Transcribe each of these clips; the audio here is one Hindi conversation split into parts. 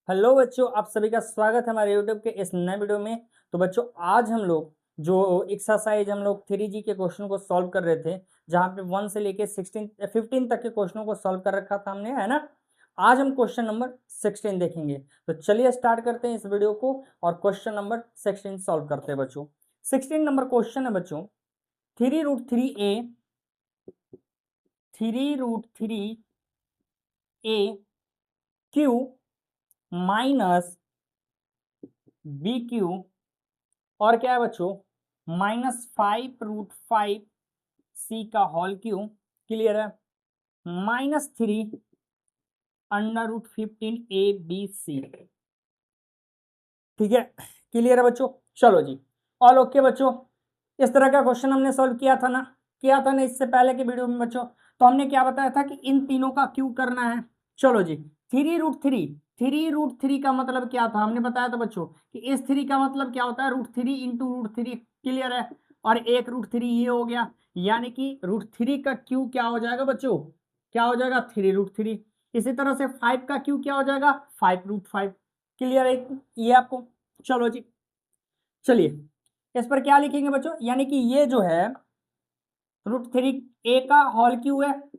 हेलो बच्चों, आप सभी का स्वागत है हमारे यूट्यूब के इस नए वीडियो में। तो बच्चों, आज हम लोग जो एक्सरसाइज हम लोग 3G के क्वेश्चन को सॉल्व कर रहे थे, जहाँ पे 1 से लेके 15 तक के क्वेश्चनों को सॉल्व कर रखा था हमने, है ना। आज हम क्वेश्चन नंबर 16 देखेंगे। तो चलिए स्टार्ट करते हैं इस वीडियो को और क्वेश्चन नंबर 16 सॉल्व करते हैं बच्चों। 16 नंबर क्वेश्चन है बच्चों, 3√3a Q minus B Q और क्या है बच्चों -5√5 c का होल क्यू। क्लियर है। -3 √15 a b c। ठीक है, क्लियर है बच्चों। चलो जी, ऑल ओके बच्चों। इस तरह का क्वेश्चन हमने सॉल्व किया था ना इससे पहले के वीडियो में बच्चों। तो हमने क्या बताया था कि इन तीनों का क्यू करना है। चलो जी, 3√3 का मतलब क्या था, हमने बताया था बच्चों कि इस 3 का मतलब क्या होता है, √3 इंटू √3। क्लियर है। और एक √3 ये हो गया, यानी कि √3 का क्यू क्या हो जाएगा बच्चों, क्या हो जाएगा 3√3। इसी तरह से 5 का क्यू क्या हो जाएगा 5√5। क्लियर है ये आपको। चलो जी, चलिए इस पर क्या लिखेंगे बच्चों, यानी कि ये जो है √3 a का होल क्यू है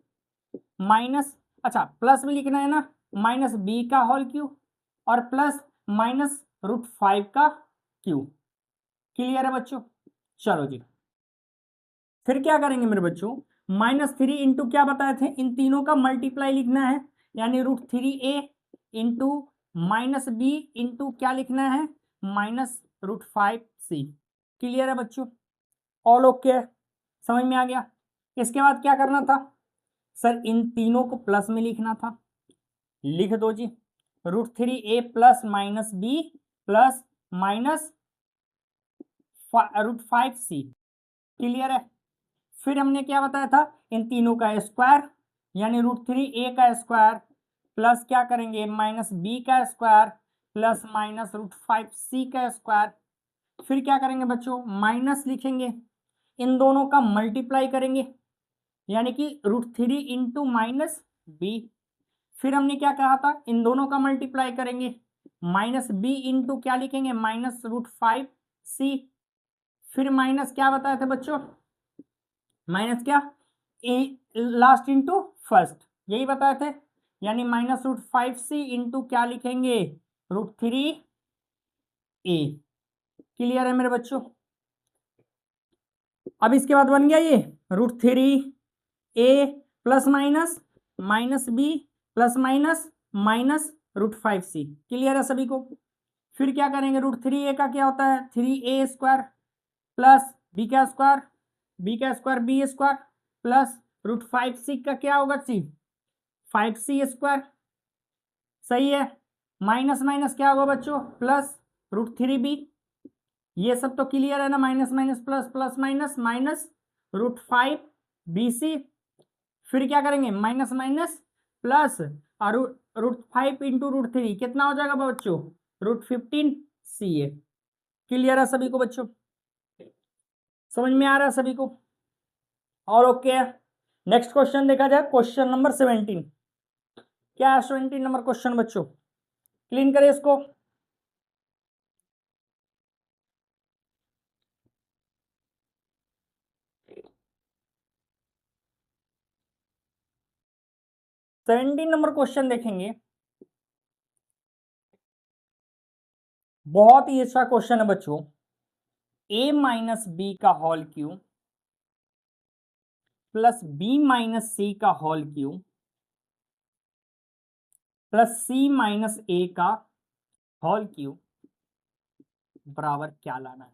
माइनस, अच्छा प्लस में लिखना है ना, -b का होल क्यू और प्लस -√5 का क्यू। क्लियर है बच्चों। चलो जी, फिर क्या करेंगे मेरे बच्चों, -3 इंटू क्या बताए थे, इन तीनों का मल्टीप्लाई लिखना है, यानी √3a इंटू -b इंटू क्या लिखना है -√5c। क्लियर है बच्चों, ऑल ओके है, समझ में आ गया। इसके बाद क्या करना था सर, इन तीनों को प्लस में लिखना था। लिख दो जी, √3a plus -b plus -√5c। Clear है। फिर हमने क्या बताया था, इन तीनों का स्क्वायर, यानी √3a का स्क्वायर प्लस क्या करेंगे -b का स्क्वायर प्लस -√5c का स्क्वायर। फिर क्या करेंगे बच्चों, माइनस लिखेंगे, इन दोनों का मल्टीप्लाई करेंगे, यानी कि √3 इंटू -b। फिर हमने क्या कहा था, इन दोनों का मल्टीप्लाई करेंगे, -b इंटू क्या लिखेंगे -√5c। फिर माइनस क्या बताया था बच्चों, माइनस क्या, ए लास्ट इंटू फर्स्ट, यही बताए थे, यानी -√5c इंटू क्या लिखेंगे √3a। क्लियर है मेरे बच्चों। अब इसके बाद बन गया ये √3a plus -b plus -√5c। Clear है सभी को। फिर क्या करेंगे, √3a का क्या होता है 3a square plus b² plus √5c का क्या होगा 5c स्क्वायर। सही है। माइनस माइनस क्या होगा बच्चों, प्लस √3b। ये सब तो क्लियर है ना, minus minus plus plus minus -√5bc। फिर क्या करेंगे, माइनस माइनस प्लस और √5 इंटू √3 कितना हो जाएगा बच्चों √15ca। क्लियर है सभी को बच्चों, समझ में आ रहा है सभी को, और ओके है। नेक्स्ट क्वेश्चन देखा जाए, क्वेश्चन नंबर 17। क्या है 17 नंबर क्वेश्चन बच्चों, क्लीन करें इसको। 17 नंबर क्वेश्चन देखेंगे, बहुत ही अच्छा क्वेश्चन है बच्चों। a माइनस बी का whole cube plus b minus C का whole cube plus c minus a का होल क्यू बराबर क्या लाना है,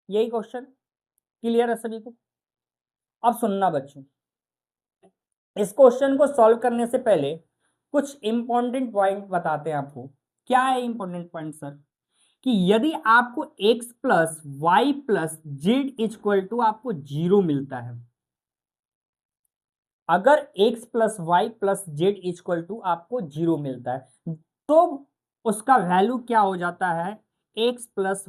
यही क्वेश्चन। क्लियर है सभी को। अब सुनना बच्चों, इस क्वेश्चन को सॉल्व करने से पहले कुछ इंपॉर्टेंट पॉइंट बताते हैं आपको। क्या है इंपॉर्टेंट पॉइंट सर, कि यदि आपको x plus Y plus Z equal to आपको 0 मिलता है, अगर x plus Y plus Z equal to आपको 0 मिलता है, तो उसका वैल्यू क्या हो जाता है, x³ plus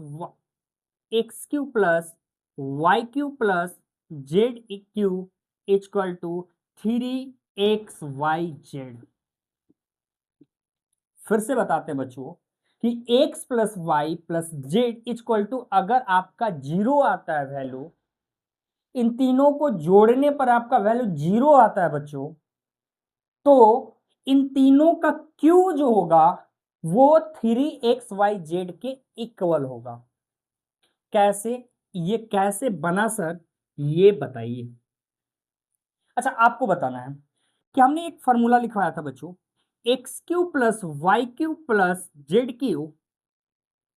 y³ plus z³ equal to 3xyz। फिर से बताते हैं बच्चों कि x plus Y plus Z equal to, अगर आपका 0 आता है वैल्यू, इन तीनों को जोड़ने पर आपका वैल्यू 0 आता है बच्चों, तो इन तीनों का क्यू जो होगा वो 3xyz के इक्वल होगा। कैसे, ये कैसे बना सर, ये बताइए। अच्छा, आपको बताना है कि हमने एक फॉर्मूला लिखवाया था बच्चों, X cube plus Y cube plus Z cube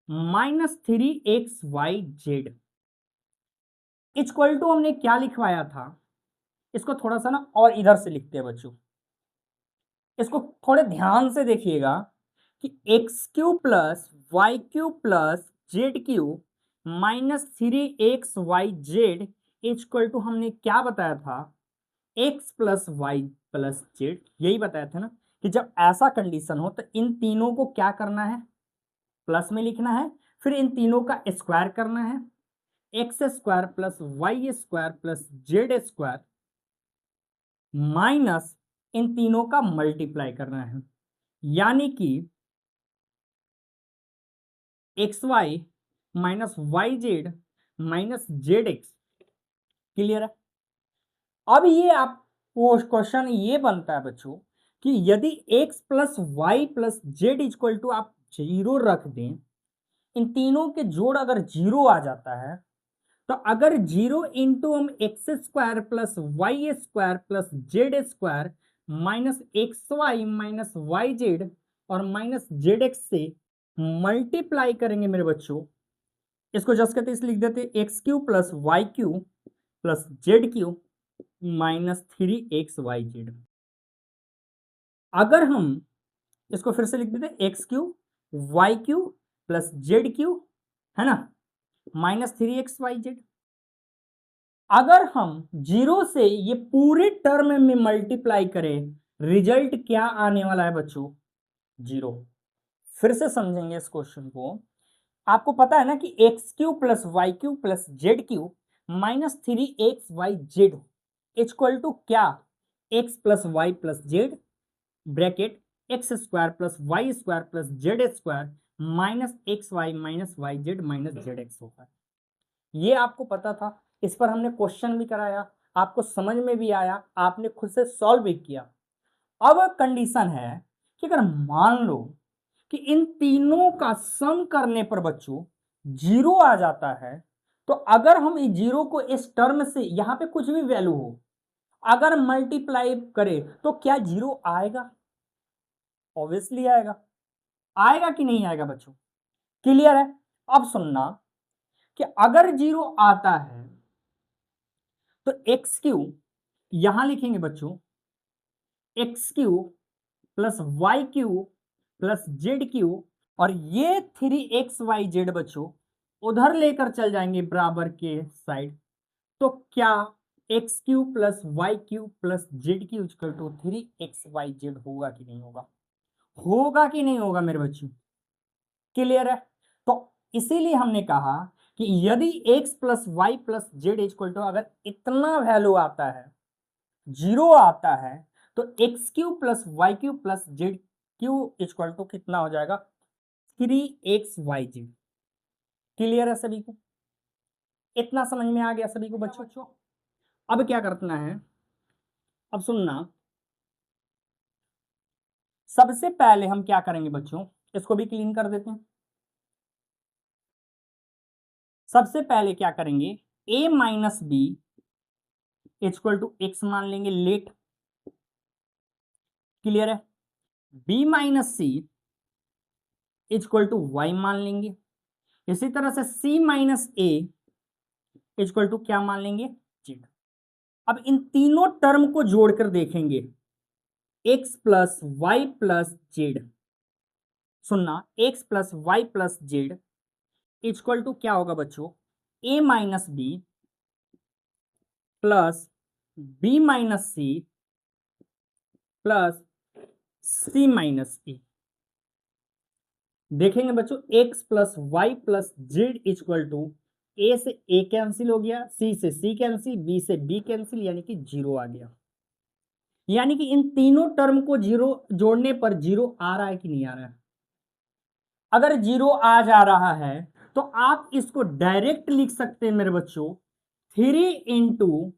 minus 3xyz equal to, हमने क्या लिखवाया था, इसको थोड़ा सा ना और इधर से लिखते हैं बच्चों, इसको थोड़े ध्यान से देखिएगा कि X cube plus Y cube plus Z cube minus 3xyz equal to, हमने क्या बताया था, X plus Y plus Z, यही बताया था ना कि जब ऐसा कंडीशन हो तो इन तीनों को क्या करना है, प्लस में लिखना है, फिर इन तीनों का स्क्वायर करना है, X square plus Y square plus Z square minus इन तीनों का मल्टीप्लाई करना है, यानी कि X Y minus Y Z minus Z X. Clear है? अब ये आप क्वेश्चन ये बनता है बच्चों कि यदि x plus Y plus Z equal to आप 0 रख दें, इन तीनों के जोड़ अगर 0 आ जाता है, तो अगर 0 इंटू हम X square plus Y square plus Z square minus X Y minus Y Z और माइनस जेड एक्स से मल्टीप्लाई करेंगे मेरे बच्चों, इसको जस्ट कहते इस लिख देते X cube plus Y cube plus Z cube minus 3xyz। अगर हम इसको फिर से लिख देते X cube Y cube plus Z cube, है ना, माइनस 3xyz। अगर हम 0 से ये पूरे टर्म में मल्टीप्लाई करें, रिजल्ट क्या आने वाला है बच्चों, 0। फिर से समझेंगे इस क्वेश्चन को। आपको पता है ना कि X cube plus Y cube plus Z cube minus 3xyz equal to क्या, X plus Y plus Z bracket X square plus Y square plus Z square minus X Y minus Y Z minus Z X होता है। ये आपको पता था, इस पर हमने क्वेश्चन भी कराया, आपको समझ में भी आया, आपने खुद से सॉल्व भी किया। अब कंडीशन है कि अगर मान लो कि इन तीनों का सम करने पर बच्चों 0 आ जाता है, तो अगर हम इस 0 को इस टर्म से, यहां पे कुछ भी वैल्यू हो, अगर मल्टीप्लाई करें तो क्या 0 आएगा, ऑब्वियसली आएगा। आएगा कि नहीं आएगा बच्चों, क्लियर है? अब सुनना कि अगर 0 आता है तो एक्स क्यू, यहां लिखेंगे बच्चों X cube plus Y cube plus Z cube, और ये 3xyz बच्चों उधर लेकर चल जाएंगे बराबर के साइड, तो क्या X cube plus Y cube plus Z cube equal to 3xyz होगा कि नहीं होगा, होगा कि नहीं होगा मेरे बच्चों, क्लियर है? तो इसीलिए हमने कहा कि यदि x plus Y plus Z equal to, अगर इतना वैल्यू आता है, 0 आता है, तो x cube plus Y cube plus Z cube equal to कितना हो जाएगा, 3xyz। क्लियर है सभी को? इतना समझ में आ गया सभी को बच्चों? अब क्या करना है, अब सुनना, सबसे पहले हम क्या करेंगे बच्चों, इसको भी क्लीन कर देते हैं। सबसे पहले क्या करेंगे, a minus B equal to X मान लेंगे, लेट। क्लियर है? b minus C equal to Y मान लेंगे। इसी तरह से c minus A equal to क्या मान लेंगे, जेड। अब इन तीनों टर्म को जोड़कर देखेंगे, x plus Y plus Z, सुनना, x plus Y plus Z equal to क्या होगा बच्चों, a minus B plus b minus C plus c minus A. देखेंगे बच्चों x plus Y plus Z equal to a से a कैंसिल हो गया, c से c कैंसिल, b से b कैंसिल, यानी कि 0 आ गया। यानी कि इन तीनों टर्म को 0 जोड़ने पर 0 आ रहा है कि नहीं आ रहा है, अगर 0 आ जा रहा है तो आप इसको डायरेक्ट लिख सकते हैं मेरे बच्चों 3 इंटू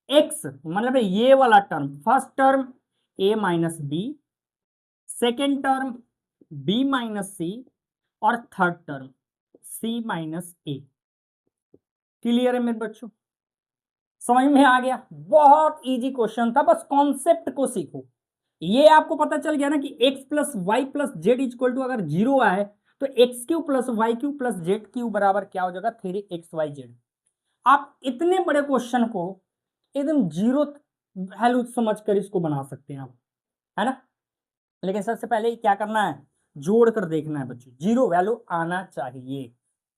एक्स, मतलब ये वाला term, first term a minus B, second term b minus C, और थर्ड टर्म c माइनस ए। क्लियर है मेरे बच्चों? समझ में आ गया? बहुत इजी क्वेश्चन था, बस कॉन्सेप्ट को सीखो। ये आपको पता चल गया ना कि x plus Y plus Z equal to अगर 0 आए तो x cube plus Y cube plus Z cube बराबर क्या हो जाएगा? 3xyz। आप इतने बड़े क्वेश्चन को एकदम जीरो वैल्यू समझकर इसको बना सकते हैं आप, है ना? लेकिन सबसे पहले क्या करना है? जोड़ कर देखना है बच्चों, जीरो वैल्यू आना चाहिए,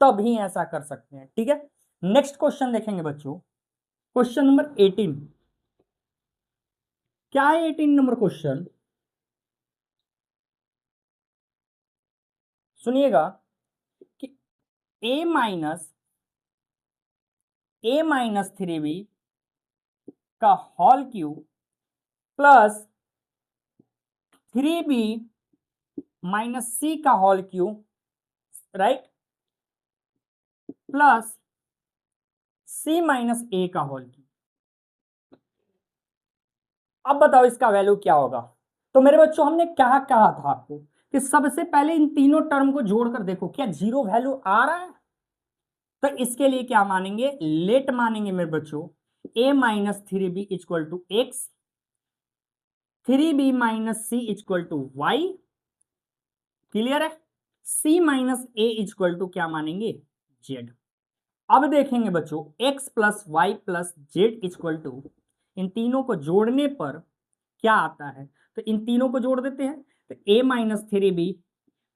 तभी ऐसा कर सकते हैं। ठीक है, नेक्स्ट क्वेश्चन देखेंगे बच्चों, क्वेश्चन नंबर 18। क्या है 18 नंबर क्वेश्चन? सुनिएगा कि a माइनस 3b का whole cube plus 3b minus c का whole cube, right, plus c minus a का होल क्यूब। अब बताओ इसका वैल्यू क्या होगा? तो मेरे बच्चों हमने क्या कहा था आपको कि सबसे पहले इन तीनों टर्म को जोड़कर देखो क्या जीरो वैल्यू आ रहा है। तो इसके लिए क्या मानेंगे? लेट मानेंगे मेरे बच्चों a minus 3b equal to X, 3b minus C equal to Y. Clear है? c minus A equal to क्या मानेंगे? जेड। अब देखेंगे बच्चों x plus Y plus Z equal to, इन तीनों को जोड़ने पर क्या आता है? तो इन तीनों को जोड़ देते हैं, तो a minus 3b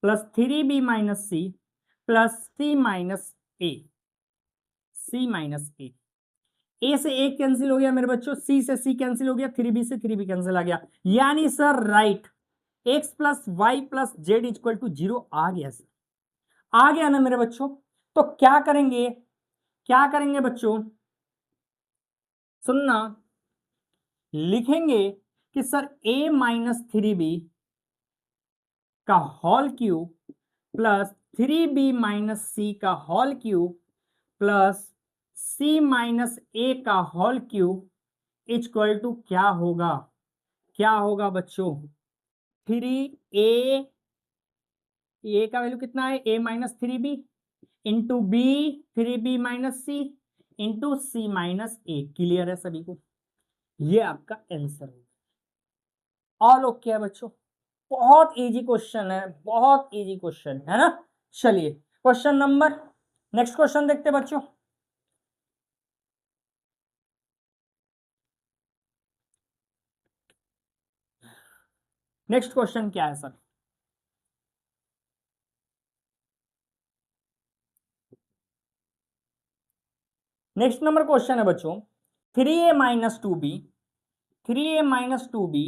plus 3b minus C plus C minus A, C minus A से ए कैंसिल हो गया मेरे बच्चों, सी से सी कैंसिल हो गया, 3b से 3b कैंसिल आ गया, यानी sir right x plus Y plus Z equal to 0 आ गया सर। आ गया ना मेरे बच्चों? तो क्या करेंगे? क्या करेंगे बच्चों? सुनना, लिखेंगे कि सर a माइनस 3b का whole cube plus 3b minus C का whole cube plus c minus A का होल क्यूब इक्वल टू क्या होगा? क्या होगा बच्चों? 3a, ए का वैल्यू कितना है? a minus 3b into b, 3b minus c into C minus A. Clear है सभी को? ये आपका आंसर है। ऑल ओके है बच्चों? बहुत इजी क्वेश्चन है, बहुत इजी क्वेश्चन है ना। चलिए क्वेश्चन नंबर, नेक्स्ट क्वेश्चन देखते हैं बच्चों। नेक्स्ट क्वेश्चन क्या है सर? नेक्स्ट नंबर क्वेश्चन है बच्चों 3a minus 2b, 3a minus 2b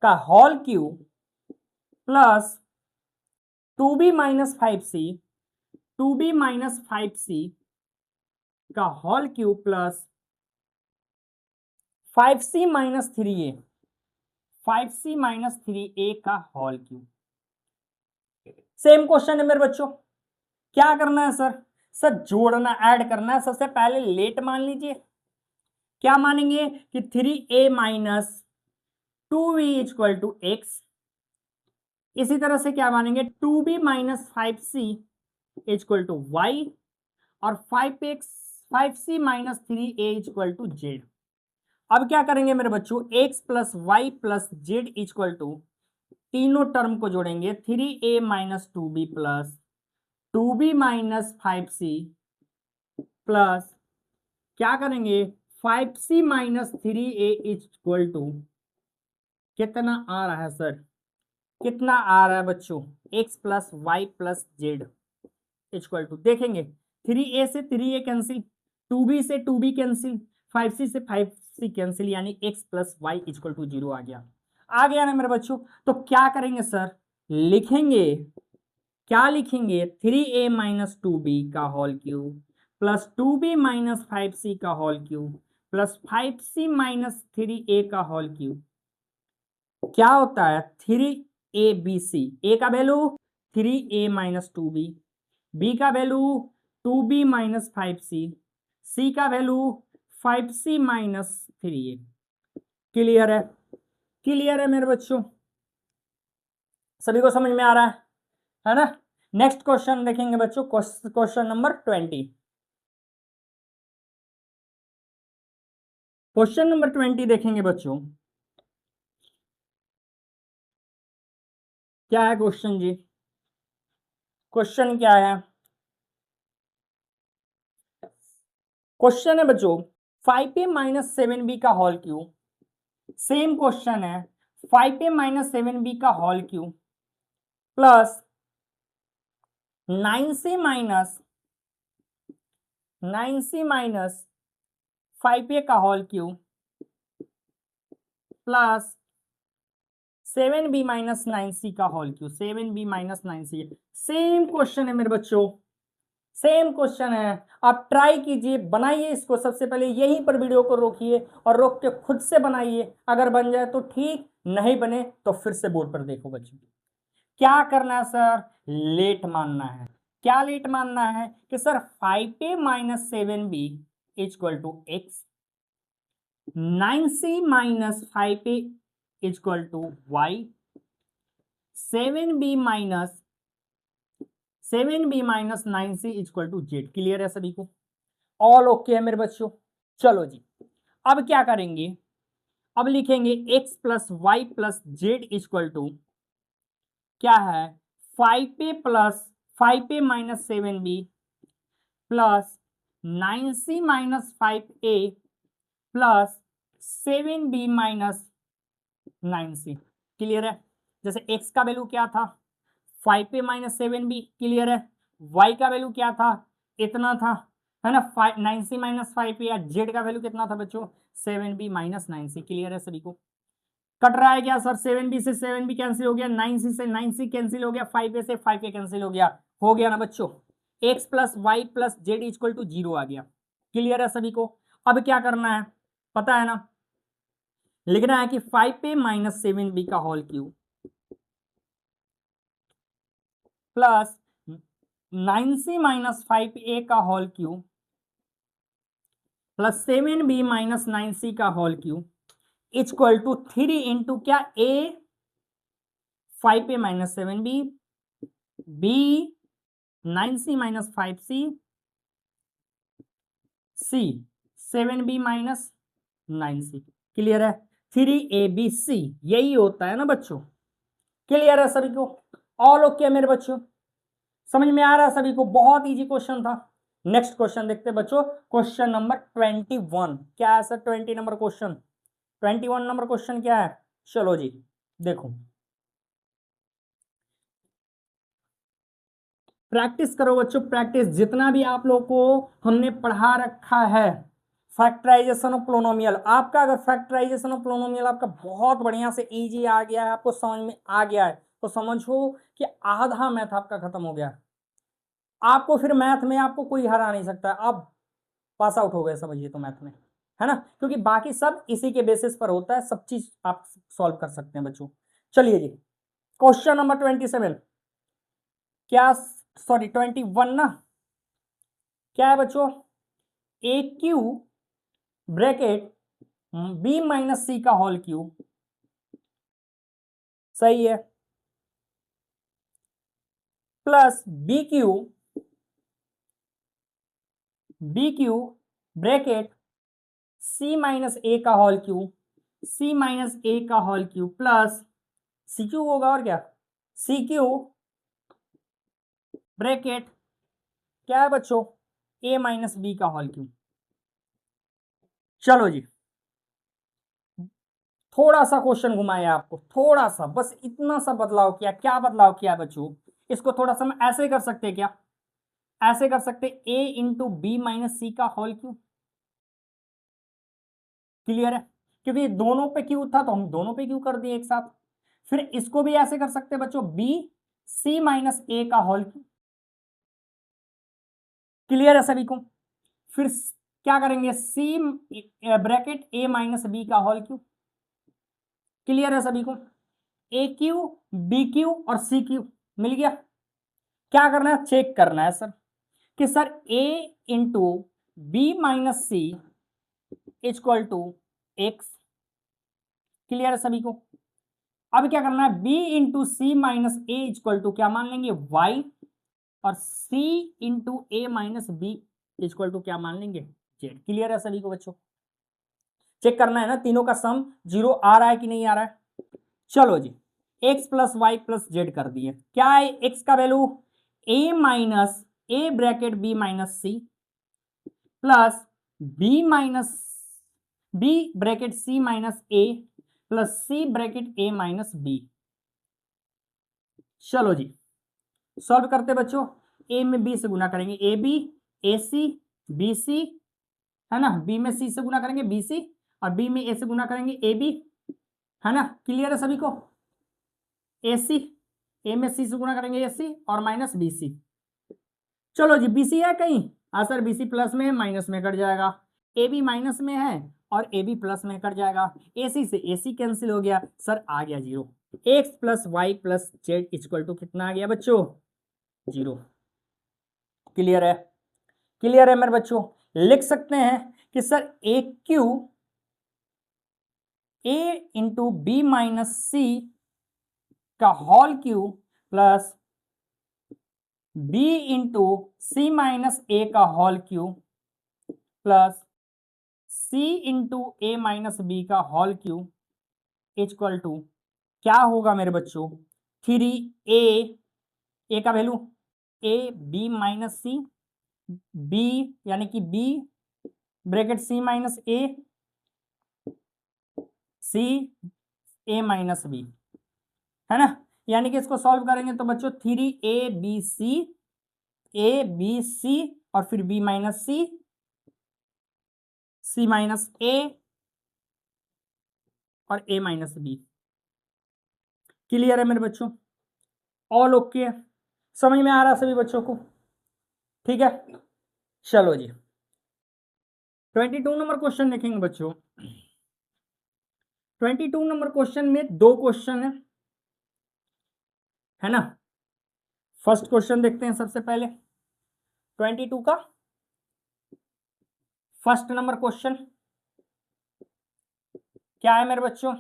का whole cube plus 2b minus 5c, 2b minus 5c का whole cube plus 5c minus 3a, 5c minus 3a का होल क्यूब। सेम क्वेश्चन है मेरे बच्चों, क्या करना है सर? सर जोड़ना, ऐड करना है। सबसे पहले लेट मान लीजिए, क्या मानेंगे कि 3a minus 2b equal to x. इसी तरह से क्या मानेंगे? 2b minus 5c equal to y, और 5c minus 3a equal to Z. अब क्या करेंगे मेरे बच्चों? x plus Y plus Z equal to, तीनों टर्म को जोड़ेंगे 3a minus 2b plus 2b minus 5c plus क्या करेंगे? 5c minus 3a equal to कितना आ रहा है सर? कितना आ रहा है बच्चों? x plus Y plus Z equal to, देखेंगे 3a से 3a कैंसिल, 2b से 2b कैंसिल, 5c से 5c कैंसिल, यानी x plus y equal to 0 आ गया। आ गया ना मेरे बच्चों? तो क्या करेंगे सर? लिखेंगे, क्या लिखेंगे? 3a माइनस 2b का whole cube plus 2b minus 5c का whole cube plus 5c minus 3a का होल क्यूब। क्या होता है? 3 ए बी सी, ए का value 3a minus 2b, B का value 2b minus 5c, C का value 5c minus 3a। Clear है? क्लियर है मेरे बच्चों? सभी को समझ में आ रहा है ना? नेक्स्ट क्वेश्चन देखेंगे बच्चों, क्वेश्चन नंबर 20। क्वेश्चन नंबर 20 देखेंगे बच्चों। क्या है क्वेश्चन जी? क्वेश्चन क्या है? क्वेश्चन है बच्चों 5a माइनस 7b का होल क्यूब। सेम क्वेश्चन है 5a माइनस 7b का whole cube plus 9c minus 5a का whole cube plus 7b minus 9c का whole cube, 7b minus 9c। Same question है मेरे बच्चों, सेम क्वेश्चन है। आप ट्राई कीजिए, बनाइए इसको। सबसे पहले यहीं पर वीडियो को रोकिए और रोक के खुद से बनाइए। अगर बन जाए तो ठीक, नहीं बने तो फिर से बोर्ड पर देखो बच्चों। क्या करना है सर? लेट मानना है। क्या लेट मानना है? कि sir 5a minus 7b equal to x, 9c minus 5a equal to y, 7b minus 9c equal to z. Clear है सभी को? ऑल ओके है मेरे बच्चों? चलो जी, अब क्या करेंगे? अब लिखेंगे x plus Y plus Z equal to क्या है? 5a minus 7b plus 9c minus 5a plus 7b minus 9c। Clear है? जैसे x का वैल्यू क्या था? 5a minus 7b। क्लियर है? y का वैल्यू क्या था? इतना था, है ना? 9c minus 5a। या z का वैल्यू कितना था बच्चों? 7b minus 9c। क्लियर है सभी को? कट रहा है क्या सर? 7b से 7b कैंसिल हो गया, 9c से 9c कैंसिल हो गया, 5a से 5a कैंसिल हो गया ना बच्चों? x plus Y plus Z equal to 0 आ गया। क्लियर है सभी को? अब क्या करना है पता है ना? लिखना है कि 5a माइनस 7b का whole cube plus 9c minus 5a का whole cube plus 7b minus 9c का whole cube equal to 3 into क्या? a 5a minus 7b, b 9c minus 5c, c 7b minus 9c। Clear है? 3abc यही होता है ना बच्चों? क्लियर है सभी को? ऑल ओके मेरे बच्चों? समझ में आ रहा है सभी को? बहुत इजी क्वेश्चन था। नेक्स्ट क्वेश्चन देखते हैं बच्चों, क्वेश्चन नंबर 21। क्या है sir 20 number question? 21 number question क्या है? चलो जी देखो, प्रैक्टिस करो बच्चों, प्रैक्टिस। जितना भी आप लोगों को हमने पढ़ा रखा है फैक्टराइजेशन ऑफ पोलिनोमियल, आपका अगर फैक्टराइजेशन ऑफ पोलिनोमियल आपका बहुत बढ़िया से इजी आ गया है, आपको समझ में आ गया है, तो समझो कि आधा मैथ आपका खत्म हो गया। आपको फिर मैथ में आपको कोई हरा नहीं सकता, आप पास आउट हो गए समझिए तो मैथ में, है ना? क्योंकि बाकी सब इसी के बेसिस पर होता है, सब चीज आप सॉल्व कर सकते हैं बच्चों। चलिए जी, क्वेश्चन नंबर 27 क्या, सॉरी 21 ना, क्या है बच्चों? A cube bracket B minus C का होल क्यूब, सही है, plus B cube bracket C minus A का whole cube, C minus A का whole cube plus C cube होगा और क्या, सी क्यू ब्रैकेट क्या है बच्चों? ए माइनस बी का होल क्यूब। चलो जी, थोड़ा सा क्वेश्चन घुमाया आपको, थोड़ा सा, बस इतना सा बदलाव किया। क्या बदलाव किया बच्चों? इसको थोड़ा सा हम ऐसे कर सकते हैं क्या? ऐसे कर सकते, ए इंटू बी माइनस सी का होल क्यूब। क्लियर है? क्योंकि दोनों पे क्यू था तो हम दोनों पे क्यू कर दिए एक साथ। फिर इसको भी ऐसे कर सकते हैं बच्चों, बी सी माइनस ए का होल क्यूब। क्लियर है सभी को? फिर क्या करेंगे? सी ब्रैकेट ए माइनस बी का होल क्यूब। क्लियर है सभी को? ए क्यू, बी क्यू और सी क्यू मिल गया। क्या करना है, चेक करना है सर कि sir a into B minus C equal to x. Clear है सभी को। अब क्या करना है, b into C minus A equal to क्या मान लेंगे, y, और c into A minus B equal to क्या मान लेंगे, z। क्लियर है सभी को बच्चों। चेक करना है ना तीनों का सम 0 आ रहा है कि नहीं आ रहा है। चलो जी, x plus Y plus z कर दिए। क्या है x का value, a minus a bracket b minus C plus b bracket C minus a plus c bracket a minus b. चलो जी सॉल्व करते बच्चों, a में b से गुना करेंगे a B, A C, B C, है ना, b में c से गुना करेंगे बी सी, और b में a से गुना करेंगे ए बी, है ना। क्लियर है सभी को। ए सी, ए में c से गुना करेंगे ए सी और माइनस बी सी। चलो जी बी सी है कहीं, हाँ सर बी सी प्लस में है, माइनस में कट जाएगा, ए बी माइनस में है और ए बी प्लस में कट जाएगा, ए सी से ए सी कैंसिल हो गया, सर आ गया 0। X plus Y plus Z equal to कितना आ गया बच्चों, 0। क्लियर है, क्लियर है मेरे बच्चों। लिख सकते हैं कि sir A cube A into B minus C का whole cube plus B into C minus A का होल क्यू प्लस सी इंटू ए माइनस बी का होल क्यू इक्वल टू क्या होगा मेरे बच्चों, 3 ए का value A B minus C, B यानी कि B bracket C minus A, C A minus B, है ना। यानी कि इसको सॉल्व करेंगे तो बच्चों 3 ए बी सी और फिर बी माइनस सी, सी माइनस ए और ए माइनस बी। क्लियर है मेरे बच्चों, ऑल ओके है, समझ में आ रहा है सभी बच्चों को, ठीक है। चलो जी 22 नंबर क्वेश्चन देखेंगे बच्चों। 22 नंबर क्वेश्चन में 2 क्वेश्चन है ना। फर्स्ट क्वेश्चन देखते हैं सबसे पहले 22 का फर्स्ट नंबर क्वेश्चन क्या है मेरे बच्चों,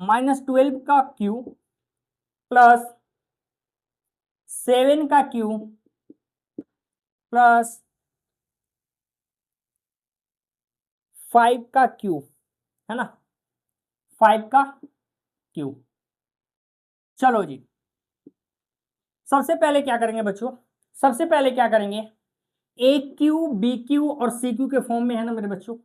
-12 का क्यू प्लस 7 का क्यू प्लस 5 का क्यू, है ना, 5 का क्यू। चलो जी सबसे पहले क्या करेंगे बच्चों, सबसे पहले क्या करेंगे, ए क्यू बी क्यू और सी क्यू के फॉर्म में है ना मेरे बच्चों।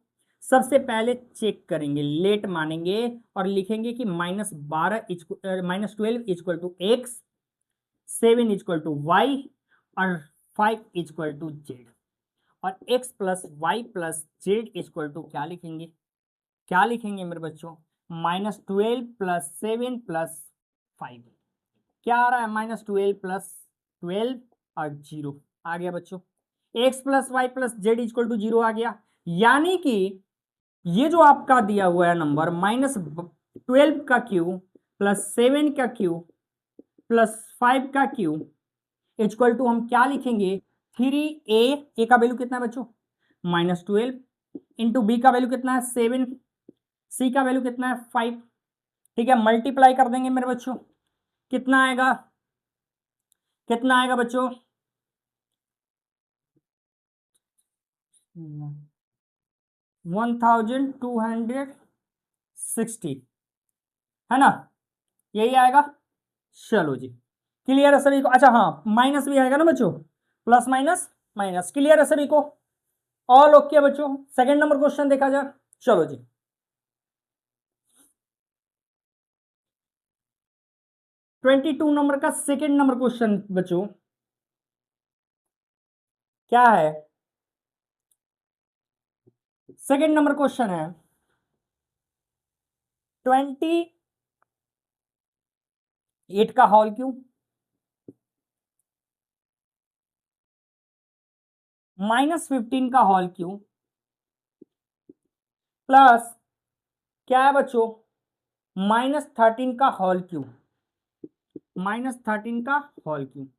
सबसे पहले चेक करेंगे, लेट मानेंगे और लिखेंगे कि -12 equal to x, 7 equal to y और 5 इक्वल टू जेड, और x plus Y plus Z equal to क्या लिखेंगे, क्या लिखेंगे मेरे बच्चों, -12 प्लस 7 प्लस 5। क्या आ रहा है, -12 प्लस 12 और 0 आ गया बच्चों। x plus Y plus Z equal to 0 आ गया। यानी कि ये जो आपका दिया हुआ है नंबर -12 का क्यू प्लस 7 का क्यू प्लस 5 का क्यू इक्वल टू हम क्या लिखेंगे, 3 ए का वैल्यू कितना है बच्चों, -12 इंटू बी का वैल्यू कितना है 7, सी का वैल्यू कितना है 5। ठीक है, मल्टीप्लाई कर देंगे मेरे बच्चों, कितना आएगा, कितना आएगा बच्चों, 1260, है ना, यही आएगा। चलो जी क्लियर है सभी को। अच्छा हाँ माइनस भी आएगा ना बच्चों, प्लस माइनस माइनस। क्लियर है सभी को, ऑल ओके बच्चों। सेकंड नंबर क्वेश्चन देखा जाए। चलो जी 22 नंबर का सेकंड नंबर क्वेश्चन बच्चों क्या है, सेकंड नंबर क्वेश्चन है 28 का होल क्यूब -15 का होल क्यूब प्लस क्या है बच्चों, -13 का होल क्यूब, -13 का होल क्यूब।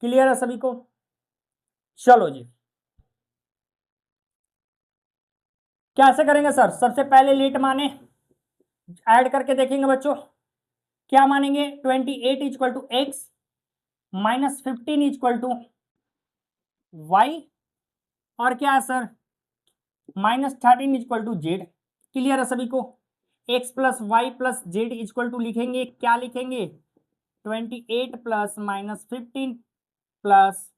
क्लियर है सभी को? चलो जी, कैसे करेंगे सर? सबसे पहले लेट माने ऐड करके देखेंगे बच्चों। क्या मानेंगे? 28 equal to x minus 15 equal to y, और क्या है sir, -13 equal to z. Clear है सभी को? X plus Y plus Z equal to लिखेंगे, क्या लिखेंगे? 28 प्लस -15 प्लस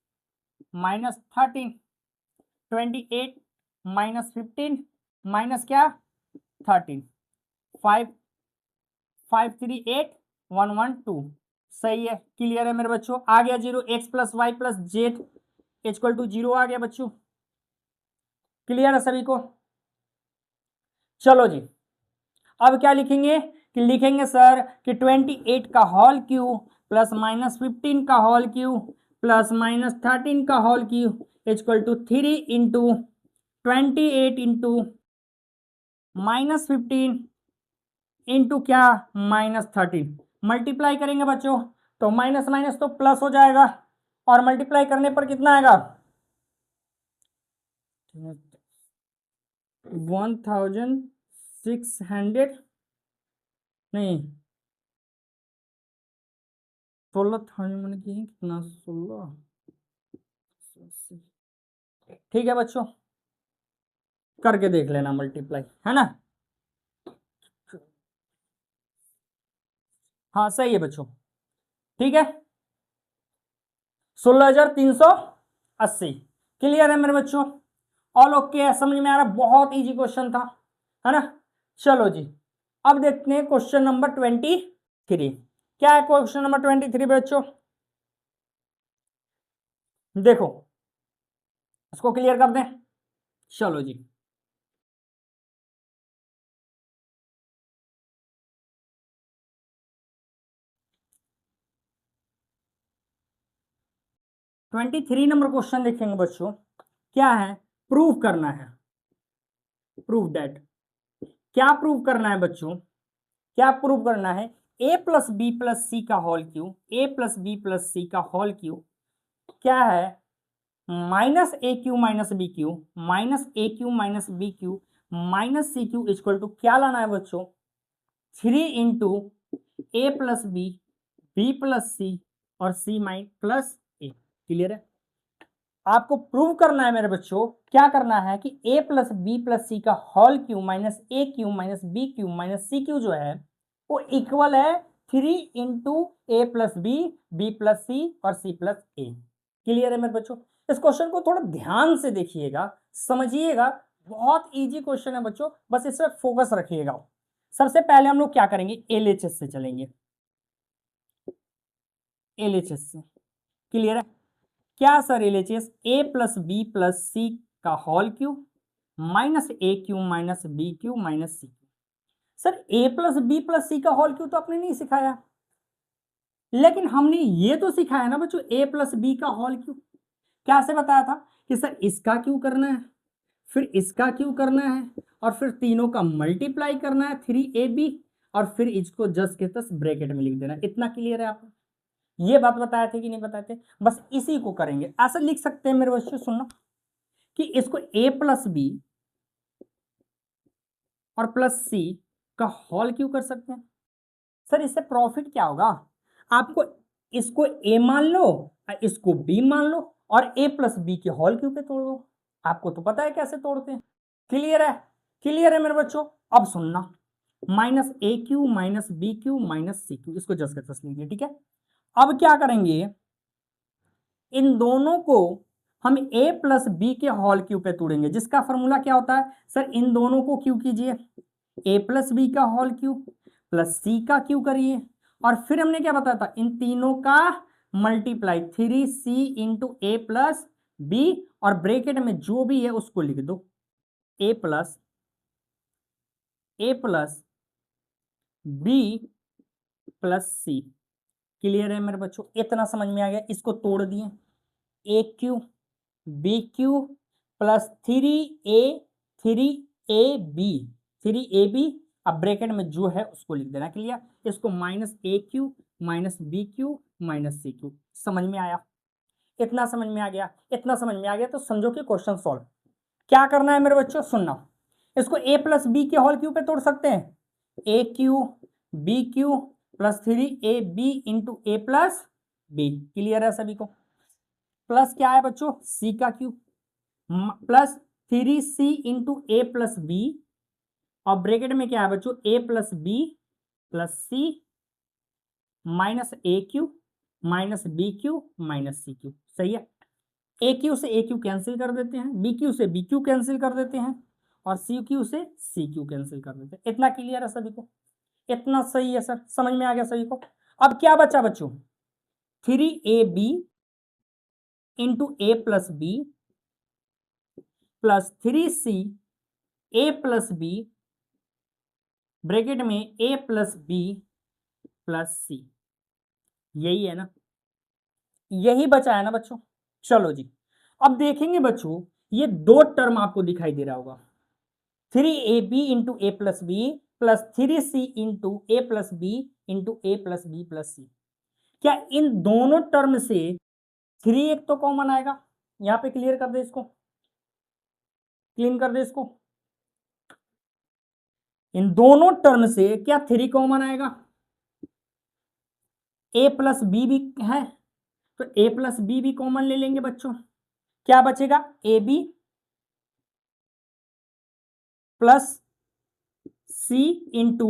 -13, 28 -15 माइनस क्या 13, 5 5 3 8 1 1 2। सही है, क्लियर है मेरे बच्चों? आ गया zero. X plus Y plus Z equal to zero आ गया बच्चों। क्लियर है सभी को? चलो जी, अब क्या लिखेंगे? कि लिखेंगे सर कि 28 का होल क्यूब प्लस -15 का होल क्यूब प्लस -13 का whole cube equal to 3 into 28 into -15 into क्या -13। मल्टीप्लाई करेंगे बच्चों तो माइनस माइनस तो प्लस हो जाएगा, और मल्टीप्लाई करने पर कितना आएगा? 1600 नहीं 16,000 मैंने की कितना 16। ठीक है बच्चों, करके देख लेना मल्टीप्लाई, है ना? हाँ सही है बच्चों, ठीक है। 16,380। क्लियर है मेरे बच्चों? ऑल ओके है, समझ में आ रहा? बहुत इजी क्वेश्चन था, है ना? चलो जी, अब देखते हैं क्वेश्चन नंबर 23। क्या है क्वेश्चन नंबर 23 बच्चों? देखो, इसको क्लियर कर दें। चलो जी, ट्वेंटी थ्री नंबर क्वेश्चन देखेंगे बच्चों। क्या है? प्रूव करना है, प्रूव डेट। क्या प्रूव करना है बच्चों? क्या प्रूव करना है? ए प्लस बी प्लस सी का whole cube, a plus B plus सी का होल क्यूब क्या है? Minus A cube minus B cube, minus A cube minus B cube minus C cube equal to क्या लाना है बच्चों? 3 इंटू ए प्लस बी प्लस सी और c minus plus a. Clear है? आपको प्रूव करना है मेरे बच्चों, क्या करना है कि ए प्लस बी प्लस सी का होल क्यू माइनस ए cube minus B cube minus सी क्यू जो है वो इक्वल है 3 इंटू ए प्लस बी प्लस सी और सी प्लस ए। क्लियर है मेरे बच्चों? इस क्वेश्चन को थोड़ा ध्यान से देखिएगा, समझिएगा। बहुत इजी क्वेश्चन है बच्चों, बस इस पर फोकस रखिएगा। सबसे पहले हम लोग क्या करेंगे? एलएचएस से चलेंगे, एलएचएस से। क्लियर है? क्या sir LHS? A plus B plus सी का whole cube minus A cube minus B cube minus C cube. Sir A plus B plus सी का होल क्यूब तो आपने नहीं सिखाया, लेकिन हमने ये तो सिखाया ना बच्चों ए प्लस बी का होल क्यूब। कैसे बताया था कि सर इसका क्यों करना है, फिर इसका क्यों करना है, और फिर तीनों का मल्टीप्लाई करना है 3ab, और फिर इसको जस्ट के तस ब्रैकेट में लिख देना। इतना क्लियर है आपको? ये बात बताए थे कि नहीं बताए थे? बस इसी को करेंगे। ऐसा लिख सकते हैं मेरे बच्चों, सुनना, कि इसको ए प्लस बी और प्लस सी का होल क्यों कर सकते हैं। सर इससे प्रॉफिट क्या होगा? आपको इसको ए मान लो और इसको बी मान लो और ए प्लस बी के होल क्यों पे तोड़ दो। आपको तो पता है कैसे तोड़ते हैं। क्लियर है? क्लियर है मेरे बच्चों? अब सुनना, माइनस ए cube minus B cube minus सी क्यू, इसको जस्ट कर लीजिए। ठीक है, अब क्या करेंगे? इन दोनों को हम a प्लस बी के होल क्यू पे तोड़ेंगे, जिसका फॉर्मूला क्या होता है? सर इन दोनों को क्यू कीजिए, a प्लस बी का होल क्यू प्लस सी का क्यू करिए, और फिर हमने क्या बताया था? इन तीनों का मल्टीप्लाई 3c इंटू ए प्लस बी, और ब्रेकेट में जो भी है उसको लिख दो a plus B plus c. Clear है मेरे बच्चों? इतना समझ में आ गया? इसको तोड़ दिए, A cube B cube plus 3a B 3ab अब ब्रैकेट में जो है उसको लिख देना, क्लियर। इसको माइनस ए cube minus B cube minus सी क्यू। समझ में आया? इतना समझ में आ गया? इतना समझ में आ गया तो समझो कि क्वेश्चन सॉल्व। क्या करना है मेरे बच्चों, सुनना। इसको ए प्लस बी के होल क्यू पे तोड़ सकते हैं। A cube B cube plus 3ab into A plus B. Clear है सभी को? प्लस क्या है बच्चों, सी का क्यू प्लस 3c इंटू ए प्लस बी, और ब्रैकेट में क्या है बच्चों, A plus B plus C minus A cube minus B cube minus C cube. सही है? ए क्यू से ए क्यू कैंसिल कर देते हैं, बी क्यू से बी क्यू कैंसिल कर देते हैं, और सी क्यू से सी क्यू कैंसिल कर देते हैं। इतना क्लियर है सभी को? इतना सही है सर, समझ में आ गया सभी को? अब क्या बचा बच्चों, 3ab इंटू ए प्लस बी प्लस 3c ए प्लस बी ब्रैकेट में ए प्लस बी प्लस सी। यही है ना? यही बचा है ना बच्चों? चलो जी, अब देखेंगे बच्चों, ये दो टर्म आपको दिखाई दे रहा होगा, 3ab इंटू ए प्लस बी प्लस 3c इंटू ए प्लस बी इंटू ए प्लस बी प्लस सी। क्या इन दोनों टर्म से 3 एक तो कॉमन आएगा? यहां पे क्लियर कर दे इसको, क्लीन कर दे इसको। इन दोनों टर्म से क्या 3 कॉमन आएगा? ए प्लस बी भी है तो ए प्लस बी भी कॉमन ले लेंगे बच्चों। क्या बचेगा, A B plus C into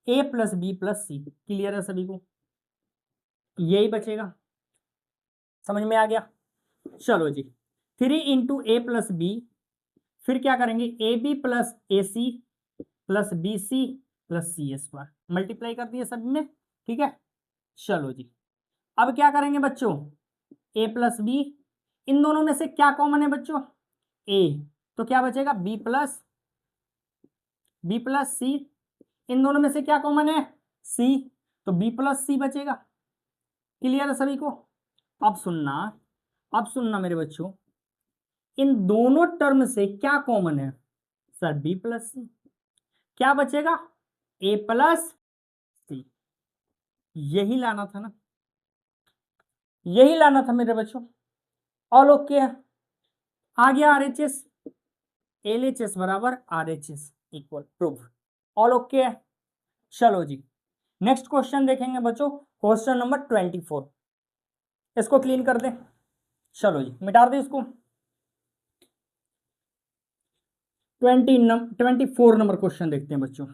A plus B plus c. Clear है सभी को? यही बचेगा। समझ में आ गया? चलो जी, 3 इंटू ए प्लस बी, फिर क्या करेंगे, a B plus a c plus B C plus C square, multiply कर दिए सभी में। ठीक है, चलो जी, अब क्या करेंगे बच्चों, ए प्लस बी, इन दोनों में से क्या कॉमन है बच्चों, ए, तो क्या बचेगा बी प्लस सी, इन दोनों में से क्या कॉमन है, सी, तो बी प्लस सी बचेगा। क्लियर है सभी को? अब सुनना मेरे बच्चों, इन दोनों टर्म से क्या कॉमन है सर, बी प्लस सी। क्या बचेगा, ए प्लस सी। यही लाना था ना, यही लाना था मेरे बच्चों। ऑल ओके है, आ गया आरएचएस, एलएचएस बराबर RHS equal proof. All okay है। चलो जी, नेक्स्ट क्वेश्चन देखेंगे बच्चों, क्वेश्चन नंबर 24। इसको क्लीन कर दें। चलो जी, मिटा दे इसको। 24 नंबर क्वेश्चन देखते हैं बच्चों,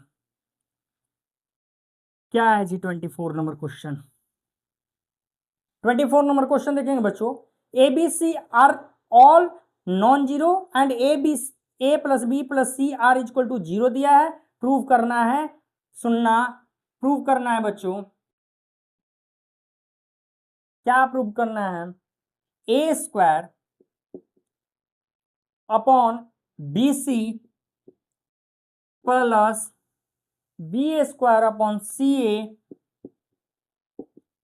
क्या है जी 24 नंबर क्वेश्चन। 24 नंबर क्वेश्चन देखेंगे बच्चों, a B c are all non zero and a plus B plus c are equal to 0 दिया है। प्रूव करना है, सुनना, प्रूव करना है बच्चों। क्या प्रूव करना है, A square upon B C plus B square upon C A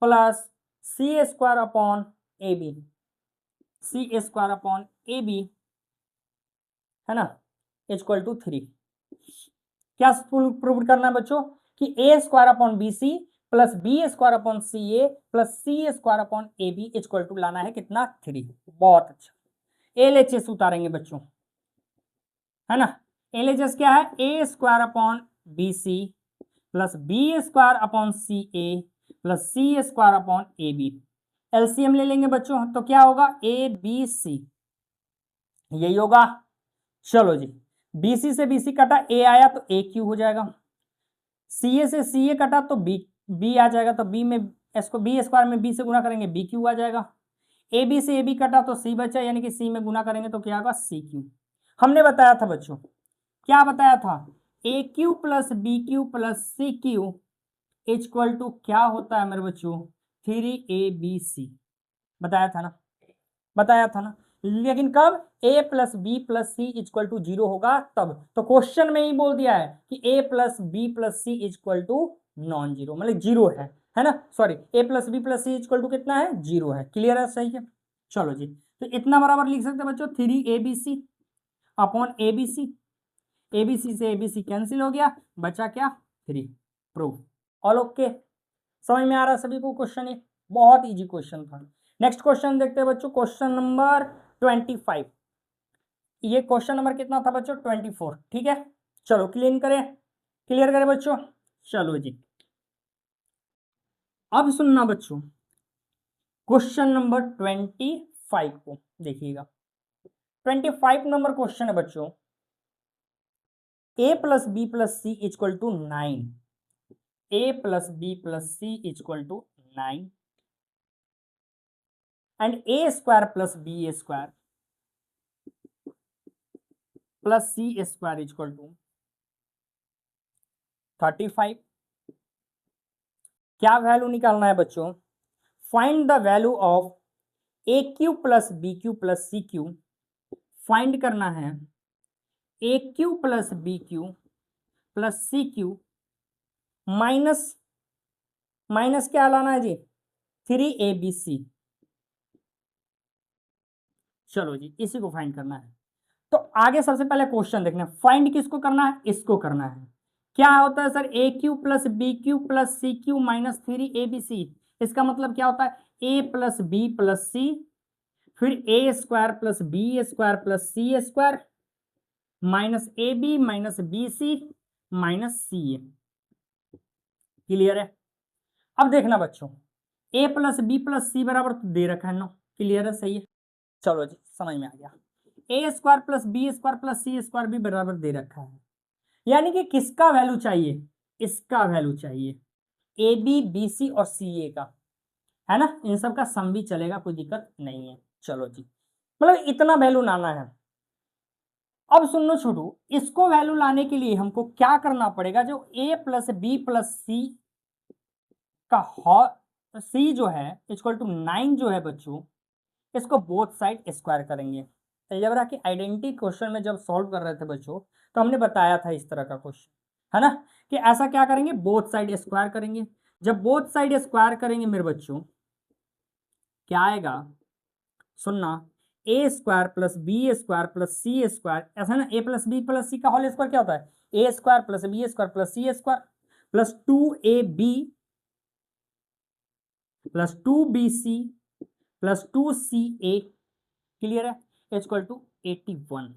plus C square upon A B, C square upon A B है ना, इक्वल टू 3। क्या प्रूव करना है बच्चों, कि A square upon B C plus B square upon C A plus C square upon A B equal to लाना है कितना, 3। बहुत अच्छा, एलएचएस उतारेंगे बच्चों, है ना। एलएचएस क्या है, A square upon B C plus B square upon C A plus C square upon A B. LCM ले लेंगे बच्चों, तो क्या होगा, ए बी सी, यही होगा। चलो जी, बीसी से बीसी कटा, ए आया तो ए क्यू हो जाएगा, सीए से सीए कटा तो बी आ जाएगा, तो बी में इसको बी स्क्वायर में बी से गुना करेंगे बी क्यू आ जाएगा। ए बी से ए बी कटा तो सी बचा, यानी कि सी में गुना करेंगे तो क्या होगा, सी क्यू। हमने बताया था बच्चों, क्या बताया था, A cube plus B cube plus C cube equal to क्या होता है मेरे बच्चों, 3abc। बताया था ना, बताया था ना। लेकिन कब, a plus B plus C equal to 0 होगा तब। तो क्वेश्चन में ही बोल दिया है कि a plus B plus C equal to non zero, मतलब 0 है ना, sorry, a plus B plus C equal to कितना है, 0 है। क्लियर है, सही है। चलो जी, तो इतना बराबर लिख सकते हैं बच्चों, 3abc अपॉन abc। ABC से ABC कैंसिल हो गया, बचा क्या 3। प्रूफ। ऑल ओके, समझ में आ रहा है सभी को क्वेश्चन? ये बहुत इजी क्वेश्चन था। नेक्स्ट क्वेश्चन देखते हैं बच्चों, क्वेश्चन नंबर 25। ये क्वेश्चन नंबर कितना था बच्चों? 24। ठीक है, चलो क्लियर करें बच्चों। चलो जी, अब सुनना बच्चों, क्वेश्चन नंबर 25 को देखिएगा। 25 नंबर क्वेश्चन है बच्चों, a plus B plus C equal to 9। a plus B plus C equal to 9 and a square plus B square plus C square equal to 35। क्या वैल्यू निकालना है बच्चों? Find the value of A cube plus B cube plus C cube. Find करना है A cube plus B cube plus C cube minus minus क्या लाना है जी? 3ABC। चलो जी, इसी को फाइंड करना है। तो आगे सबसे पहले क्वेश्चन देखना है, फाइंड किसको करना है? इसको करना है। क्या होता है sir? A cube plus B cube plus C cube minus 3ABC। इसका मतलब क्या होता है? ए प्लस बी प्लस सी, फिर A square plus B square plus C square minus A B minus B C minus C A. Clear है? अब देखना बच्चों, A plus B plus C बराबर तो दे रखा है ना, क्लियर है? सही है, चलो जी समझ में आ गया। A square plus B square plus C square भी बराबर दे रखा है, यानी कि किसका वैल्यू चाहिए? इसका वैल्यू चाहिए, ए बी बी सी और सी ए का, है ना? इन सब का सम भी चलेगा, कोई दिक्कत नहीं है। चलो जी, मतलब इतना वैल्यू लाना है। अब सुन लो छोटू, इसको वैल्यू लाने के लिए हमको क्या करना पड़ेगा? जो ए प्लस बी प्लस सी का सी जो है इक्वल टू 9 जो है बच्चों, इसको बोथ साइड स्क्वायर करेंगे। अलजेब्रा की आइडेंटिटी क्वेश्चन में जब सॉल्व कर रहे थे बच्चों, तो हमने बताया था इस तरह का क्वेश्चन, है ना, कि ऐसा क्या करेंगे? बोथ साइड स्क्वायर करेंगे। जब बोथ साइड स्क्वायर करेंगे मेरे बच्चों, क्या आएगा? सुनना, A square plus B square plus C square, ऐसा है ना? ए प्लस बी प्लस सी का होल स्क्वायर क्या होता है? A square plus B square plus C square plus 2ab plus 2bc plus 2ca। Clear है? Equal to 81।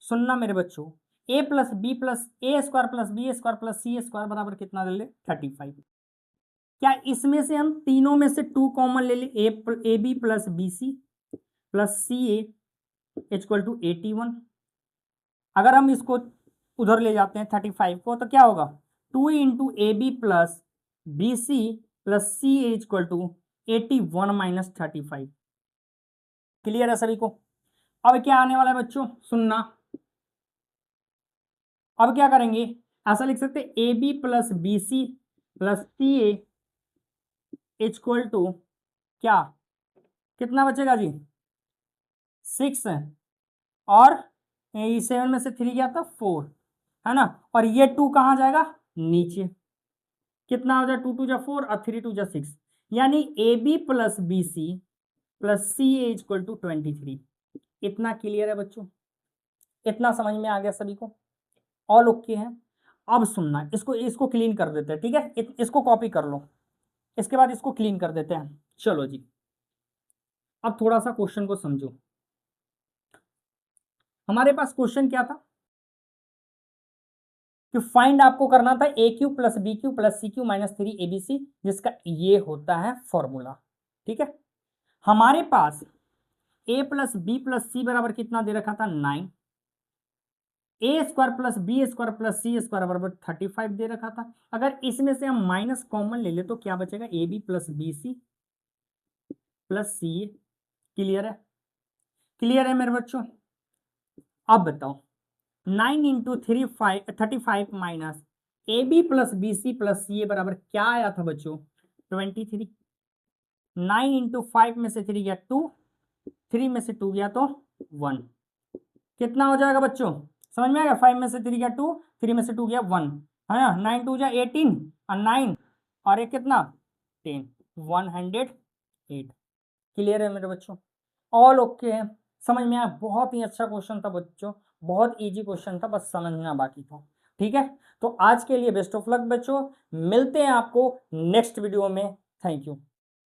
सुनना मेरे बच्चों, A plus B plus A square plus B square plus C square बराबर कितना ले ले? 35। क्या इसमें से हम तीनों में से 2 कॉमन ले ले? A B plus B C plus C a equal to 81। अगर हम इसको उधर ले जाते हैं 35 को, तो क्या होगा? 2 into a B plus B C plus C a equal to 81 minus 35। Clear है सभी को? अब क्या आने वाला है बच्चों? सुनना, अब क्या करेंगे? ऐसा लिख सकते हैं a B plus B C plus C a equal to क्या, कितना बचेगा जी? 6 है, और 7 में से 3 गया था 4, है ना? और ये 2 कहाँ जाएगा? नीचे। कितना हो जाए? 2 2 जा 4 और 3 2 जा 6, यानी a B plus B C plus C a equal to 23। इतना क्लियर है बच्चों? इतना समझ में आ गया सभी को? ऑल ओके है? अब सुनना, इसको क्लीन कर देते हैं, ठीक है? इसको कॉपी कर लो, इसके बाद इसको क्लीन कर देते हैं। चलो जी, अब थोड़ा सा क्वेश्चन को समझो। हमारे पास क्वेश्चन क्या था कि फाइंड आपको करना था A cube plus B cube plus C cube minus 3ABC, जिसका ये होता है फॉर्मूला। ठीक है, हमारे पास A plus B plus C बराबर कितना दे रखा था? 9। A square plus B square plus C square बराबर 35 दे रखा था। अगर इसमें से हम माइनस कॉमन ले ले तो क्या बचेगा? A B plus B C plus C A. Clear है? क्लियर है मेरे बच्चों? अब बताओ, 9 into 35 minus A B plus B C plus C A बराबर क्या आया था बच्चों? 23। 9 इंटू 5 में से 3 गया 2, 3 में से 2 गया तो 1। कितना हो जाएगा बच्चों? समझ में आएगा? 5 में से 3 गया 2, 3 में से 2 गया 1, है ना? 9 2 जा 18 और 9 और एक कितना? 10, 108। क्लियर है मेरे बच्चों? ऑल ओके है? समझ में आया? बहुत ही अच्छा क्वेश्चन था बच्चों, बहुत इजी क्वेश्चन था, बस समझना बाकी था। ठीक है, तो आज के लिए बेस्ट ऑफ लक बच्चों, मिलते हैं आपको नेक्स्ट वीडियो में। Thank you.